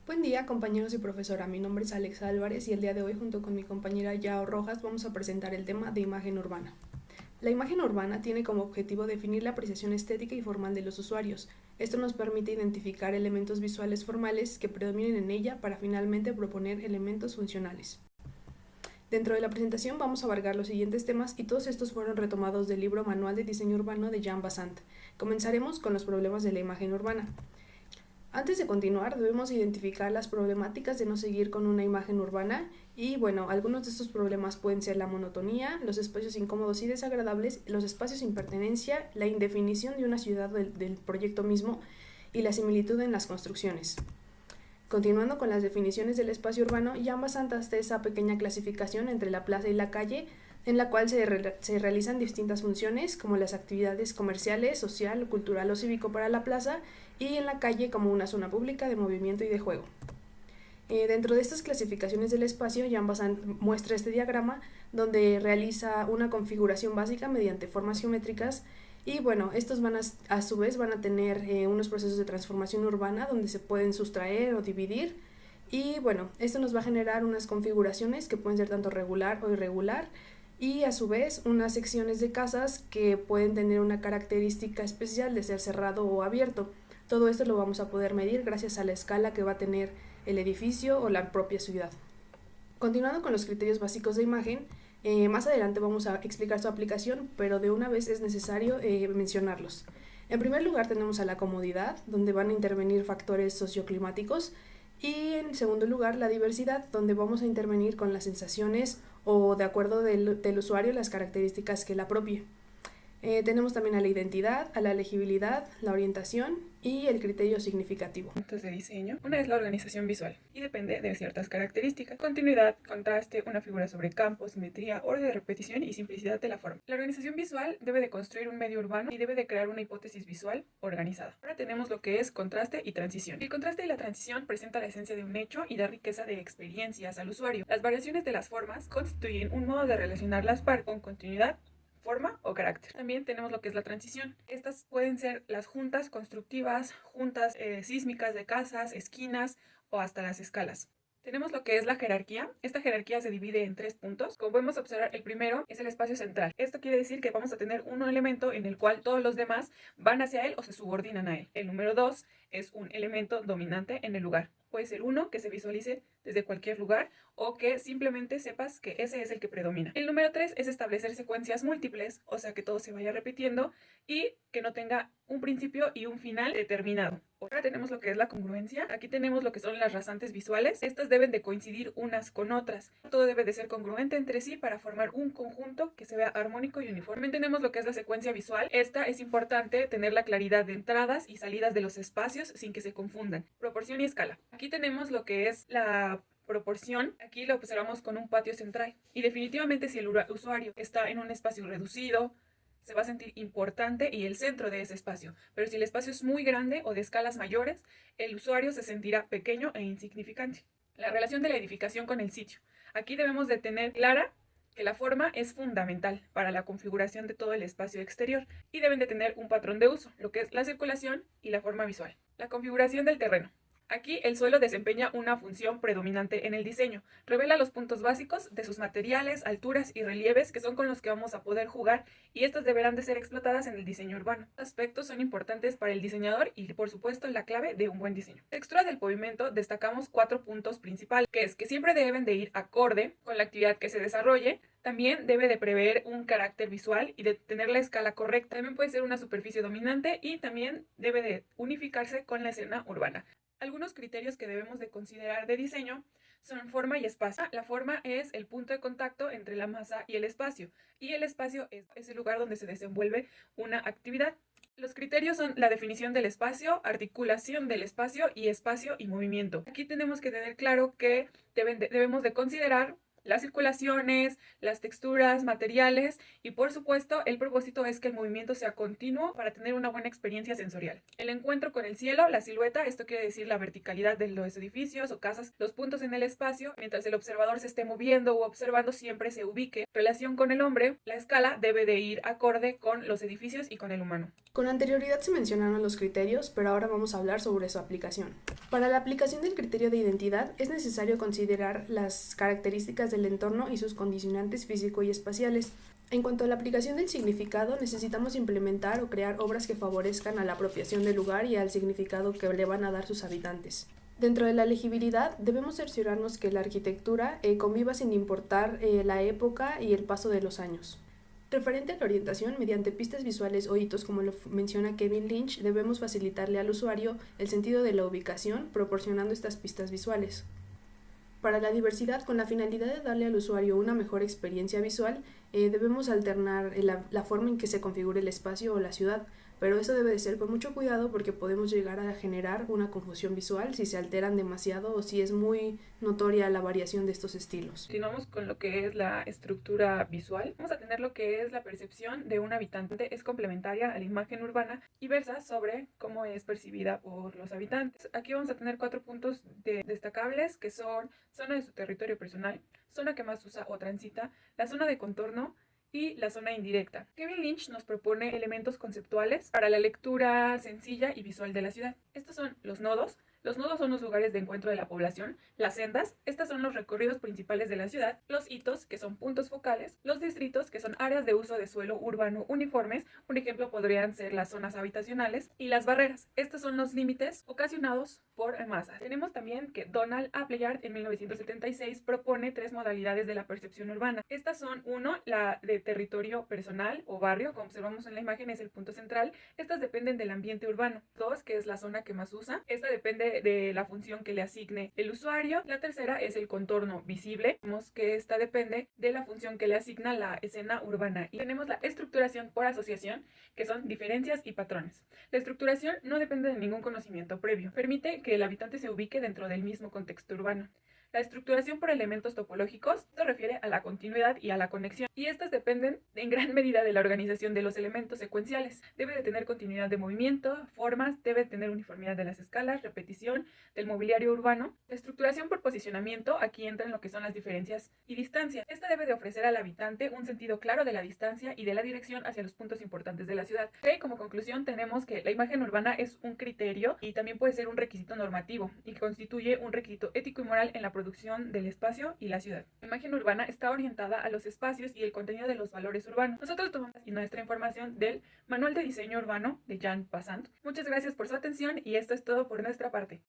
Buen día, compañeros y profesora. Mi nombre es Alex Álvarez y el día de hoy, junto con mi compañera Yao Rojas, vamos a presentar el tema de imagen urbana. La imagen urbana tiene como objetivo definir la apreciación estética y formal de los usuarios. Esto nos permite identificar elementos visuales formales que predominen en ella para finalmente proponer elementos funcionales. Dentro de la presentación vamos a abarcar los siguientes temas y todos estos fueron retomados del libro Manual de Diseño Urbano de Jean Bassant. Comenzaremos con los problemas de la imagen urbana. Antes de continuar, debemos identificar las problemáticas de no seguir con una imagen urbana y bueno, algunos de estos problemas pueden ser la monotonía, los espacios incómodos y desagradables, los espacios sin pertenencia, la indefinición de una ciudad del proyecto mismo y la similitud en las construcciones. Continuando con las definiciones del espacio urbano, Jean Bassant hace esa pequeña clasificación entre la plaza y la calle, en la cual se realizan distintas funciones como las actividades comerciales, social, cultural o cívico para la plaza y en la calle como una zona pública de movimiento y de juego. Dentro de estas clasificaciones del espacio, Jean Bassant muestra este diagrama donde realiza una configuración básica mediante formas geométricas y bueno, estos a su vez van a tener unos procesos de transformación urbana donde se pueden sustraer o dividir y bueno, esto nos va a generar unas configuraciones que pueden ser tanto regular o irregular y a su vez unas secciones de casas que pueden tener una característica especial de ser cerrado o abierto. Todo esto lo vamos a poder medir gracias a la escala que va a tener el edificio o la propia ciudad. Continuando con los criterios básicos de imagen, más adelante vamos a explicar su aplicación, pero de una vez es necesario mencionarlos. En primer lugar tenemos a la comodidad, donde van a intervenir factores socioclimáticos, y en segundo lugar la diversidad, donde vamos a intervenir con las sensaciones o de acuerdo del usuario las características que la apropie. Tenemos también a la identidad, a la legibilidad, la orientación y el criterio significativo. Puntos de diseño. Una es la organización visual y depende de ciertas características: continuidad, contraste, una figura sobre campo, simetría, orden de repetición y simplicidad de la forma. La organización visual debe de construir un medio urbano y debe de crear una hipótesis visual organizada. Ahora tenemos lo que es contraste y transición. El contraste y la transición presenta la esencia de un hecho y da riqueza de experiencias al usuario. Las variaciones de las formas constituyen un modo de relacionar las partes con continuidad, forma o carácter. También tenemos lo que es la transición. Estas pueden ser las juntas constructivas, juntas sísmicas de casas, esquinas o hasta las escalas. Tenemos lo que es la jerarquía. Esta jerarquía se divide en 3 puntos. Como podemos observar, el primero es el espacio central. Esto quiere decir que vamos a tener un elemento en el cual todos los demás van hacia él o se subordinan a él. El número 2 es un elemento dominante en el lugar. Puede ser uno que se visualice desde cualquier lugar o que simplemente sepas que ese es el que predomina. El número 3 es establecer secuencias múltiples, o sea que todo se vaya repitiendo y que no tenga un principio y un final determinado. Ahora tenemos lo que es la congruencia. Aquí tenemos lo que son las rasantes visuales. Estas deben de coincidir unas con otras. Todo debe de ser congruente entre sí para formar un conjunto que se vea armónico y uniforme. También tenemos lo que es la secuencia visual. Esta es importante tener la claridad de entradas y salidas de los espacios sin que se confundan. Proporción y escala. Aquí tenemos lo que es la proporción. Aquí lo observamos con un patio central. Y definitivamente si el usuario está en un espacio reducido, se va a sentir importante y el centro de ese espacio. Pero si el espacio es muy grande o de escalas mayores, el usuario se sentirá pequeño e insignificante. La relación de la edificación con el sitio. Aquí debemos de tener clara que la forma es fundamental para la configuración de todo el espacio exterior y deben de tener un patrón de uso, lo que es la circulación y la forma visual. La configuración del terreno. Aquí el suelo desempeña una función predominante en el diseño. Revela los puntos básicos de sus materiales, alturas y relieves que son con los que vamos a poder jugar y estas deberán de ser explotadas en el diseño urbano. Estos aspectos son importantes para el diseñador y por supuesto la clave de un buen diseño. Textura del pavimento destacamos 4 puntos principales, que es que siempre deben de ir acorde con la actividad que se desarrolle. También debe de prever un carácter visual y de tener la escala correcta. También puede ser una superficie dominante y también debe de unificarse con la escena urbana. Algunos criterios que debemos de considerar de diseño son forma y espacio. La forma es el punto de contacto entre la masa y el espacio espacio es el lugar donde se desenvuelve una actividad. Los criterios son la definición del espacio, articulación del espacio y movimiento. Aquí tenemos que tener claro que debemos de considerar las circulaciones, las texturas, materiales y por supuesto el propósito es que el movimiento sea continuo para tener una buena experiencia sensorial. El encuentro con el cielo, la silueta, esto quiere decir la verticalidad de los edificios o casas, los puntos en el espacio, mientras el observador se esté moviendo o observando siempre se ubique. Relación con el hombre, la escala debe de ir acorde con los edificios y con el humano. Con anterioridad se mencionaron los criterios, pero ahora vamos a hablar sobre su aplicación. Para la aplicación del criterio de identidad es necesario considerar las características del entorno y sus condicionantes físico y espaciales. En cuanto a la aplicación del significado, necesitamos implementar o crear obras que favorezcan a la apropiación del lugar y al significado que le van a dar sus habitantes. Dentro de la legibilidad, debemos cerciorarnos que la arquitectura conviva sin importar la época y el paso de los años. Referente a la orientación, mediante pistas visuales o hitos, como lo menciona Kevin Lynch, debemos facilitarle al usuario el sentido de la ubicación, proporcionando estas pistas visuales. Para la diversidad, con la finalidad de darle al usuario una mejor experiencia visual, debemos alternar la forma en que se configure el espacio o la ciudad, pero eso debe de ser con mucho cuidado porque podemos llegar a generar una confusión visual si se alteran demasiado o si es muy notoria la variación de estos estilos. Continuamos con lo que es la estructura visual. Vamos a tener lo que es la percepción de un habitante, es complementaria a la imagen urbana y versa sobre cómo es percibida por los habitantes. Aquí vamos a tener 4 puntos destacables que son zona de su territorio personal, zona que más usa o transita, la zona de contorno y la zona indirecta. Kevin Lynch nos propone elementos conceptuales para la lectura sencilla y visual de la ciudad. Estos son los nodos. Los nodos son los lugares de encuentro de la población, las sendas, estas son los recorridos principales de la ciudad, los hitos, que son puntos focales, los distritos, que son áreas de uso de suelo urbano uniformes, un ejemplo podrían ser las zonas habitacionales, y las barreras, estos son los límites ocasionados por masas. Tenemos también que Donald Appleyard en 1976 propone 3 modalidades de la percepción urbana. Estas son, 1, la de territorio personal o barrio, como observamos en la imagen es el punto central, estas dependen del ambiente urbano. 2, que es la zona que más usa, esta depende de la función que le asigne el usuario. La tercera es el contorno visible. Vemos que esta depende de la función que le asigna la escena urbana. Y tenemos la estructuración por asociación, que son diferencias y patrones. La estructuración no depende de ningún conocimiento previo. Permite que el habitante se ubique dentro del mismo contexto urbano. La estructuración por elementos topológicos se refiere a la continuidad y a la conexión, y estas dependen en gran medida de la organización de los elementos secuenciales. Debe de tener continuidad de movimiento, formas, debe de tener uniformidad de las escalas, repetición del mobiliario urbano. La estructuración por posicionamiento, aquí entra en lo que son las diferencias y distancia. Esta debe de ofrecer al habitante un sentido claro de la distancia y de la dirección hacia los puntos importantes de la ciudad. Como conclusión tenemos que la imagen urbana es un criterio y también puede ser un requisito normativo y que constituye un requisito ético y moral en la producción del espacio y la ciudad. La imagen urbana está orientada a los espacios y el contenido de los valores urbanos. Nosotros tomamos nuestra información del Manual de Diseño Urbano de Jan Passant. Muchas gracias por su atención y esto es todo por nuestra parte.